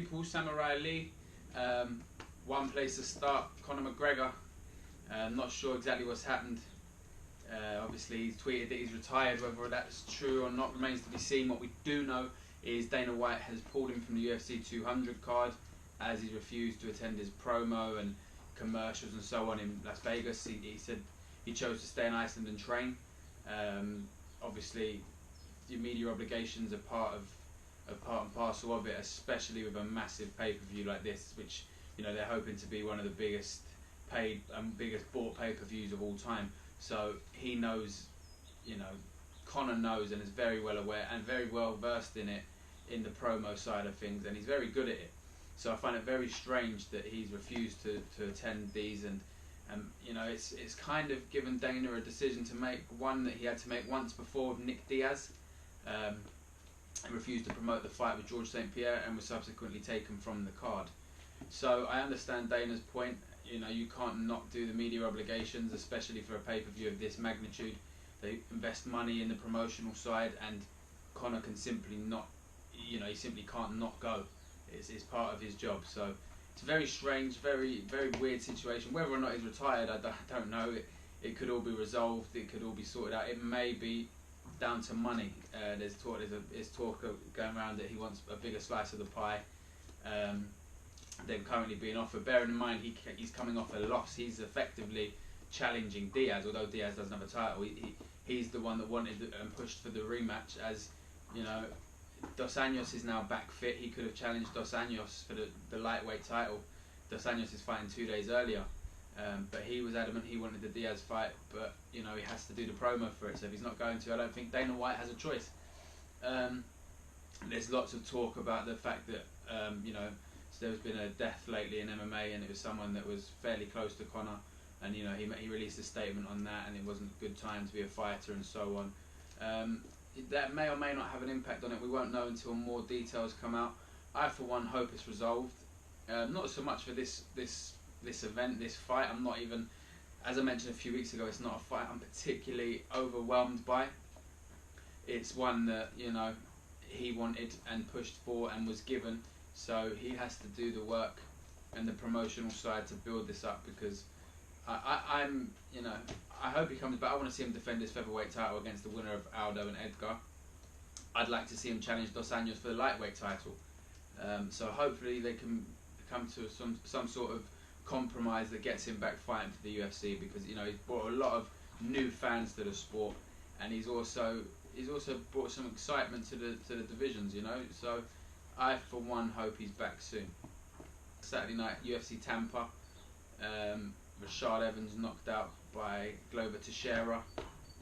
people, Samurai Lee. One place to start, Conor McGregor. Not sure exactly what's happened. Obviously, he's tweeted that he's retired. Whether that's true or not remains to be seen. What we do know is Dana White has pulled him from the UFC 200 card as he's refused to attend his promo and commercials and so on in Las Vegas. He said he chose to stay in Iceland and train. Obviously, your media obligations are part and parcel of it, especially with a massive pay-per-view like this, which they're hoping to be one of the biggest paid and biggest bought pay-per-views of all time. So he knows, Conor knows and is very well aware and very well versed in it, in the promo side of things, and he's very good at it. So I find it very strange that he's refused to attend these, and it's kind of given Dana a decision to make, one that he had to make once before with Nick Diaz, and refused to promote the fight with George St. Pierre, and was subsequently taken from the card. So I understand Dana's point. You can't not do the media obligations, especially for a pay-per-view of this magnitude. They invest money in the promotional side, and Conor can simply not, he simply can't not go. It's part of his job. So it's a very strange, very, very weird situation. Whether or not he's retired, I don't know. It could all be resolved. It could all be sorted out. It may be down to money. There's talk going around that he wants a bigger slice of the pie than currently being offered. Bearing in mind he's coming off a loss. He's effectively challenging Diaz, although Diaz doesn't have a title. He's the one that wanted and pushed for the rematch. As Dos Anjos is now back fit. He could have challenged Dos Anjos for the lightweight title. Dos Anjos is fighting 2 days earlier, but he was adamant he wanted the Diaz fight. But he has to do the promo for it. So if he's not going to, I don't think Dana White has a choice. There's lots of talk about the fact that there's been a death lately in MMA, and it was someone that was fairly close to Conor, and he released a statement on that, and it wasn't a good time to be a fighter and so on. That may or may not have an impact on it. We won't know until more details come out. I, for one, hope it's resolved. Not so much for this event, this fight. I'm not even, as I mentioned a few weeks ago, it's not a fight I'm particularly overwhelmed by. It's one that he wanted and pushed for and was given. So he has to do the work and the promotional side to build this up, because I hope he comes back. I want to see him defend his featherweight title against the winner of Aldo and Edgar. I'd like to see him challenge Dos Anjos for the lightweight title. So hopefully they can come to some sort of compromise that gets him back fighting for the UFC, because he's brought a lot of new fans to the sport, and he's also brought some excitement to the divisions. So I, for one, hope he's back soon. Saturday night, UFC Tampa. Rashad Evans knocked out by Glover Teixeira,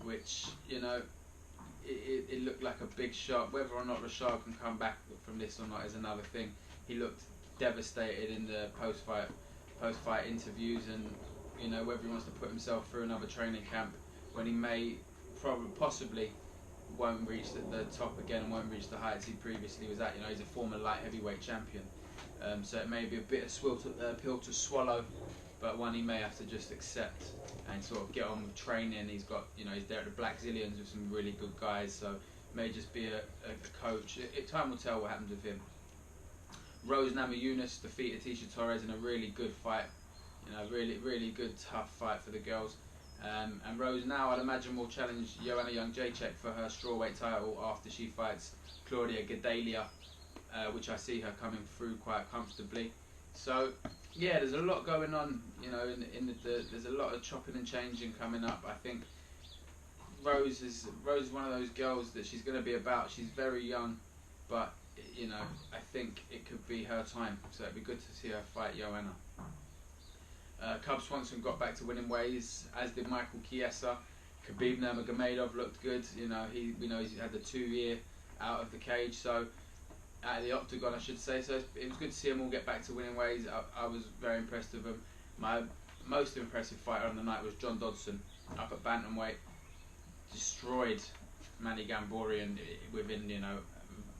which, it looked like a big shot. Whether or not Rashad can come back from this or not is another thing. He looked devastated in the post-fight interviews, and whether he wants to put himself through another training camp when he may possibly won't reach the top again and won't reach the heights he previously was at. He's a former light heavyweight champion, so it may be a bit of pill to swallow, but one he may have to just accept and sort of get on with training. He's got, he's there at the Black Zillions with some really good guys, so it may just be a coach. Time will tell what happens with him. Rose Namajunas defeated Tisha Torres in a really good fight. Really, really good, tough fight for the girls. And Rose now, I'd imagine, will challenge Joanna Jędrzejczyk for her strawweight title after she fights Claudia Gadelha, which I see her coming through quite comfortably. So yeah, there's a lot going on. There's a lot of chopping and changing coming up. I think Rose is one of those girls that she's going to be about. She's very young, but I think it could be her time. So it'd be good to see her fight Joanna. Cub Swanson got back to winning ways, as did Michael Chiesa. Khabib Nurmagomedov looked good. We know he's had the 2 year out of the cage, so out of the octagon, I should say. So it was good to see them all get back to winning ways. I was very impressed with them. My most impressive fighter on the night was John Dodson, up at bantamweight. Destroyed Manny Gamborian within a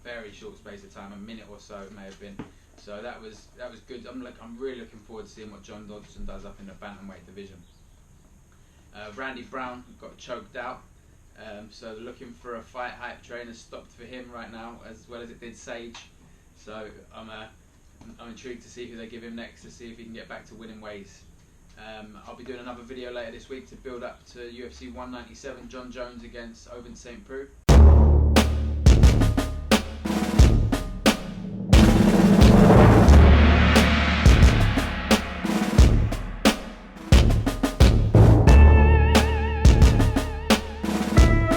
very short space of time, a minute or so it may have been. So that was good. I'm really looking forward to seeing what John Dodson does up in the bantamweight division. Randy Brown got choked out, so looking for a fight hype train has stopped for him right now, as well as it did Sage. So I'm I'm intrigued to see who they give him next, to see if he can get back to winning ways. I'll be doing another video later this week to build up to UFC 197, John Jones against Ovince St. Preux.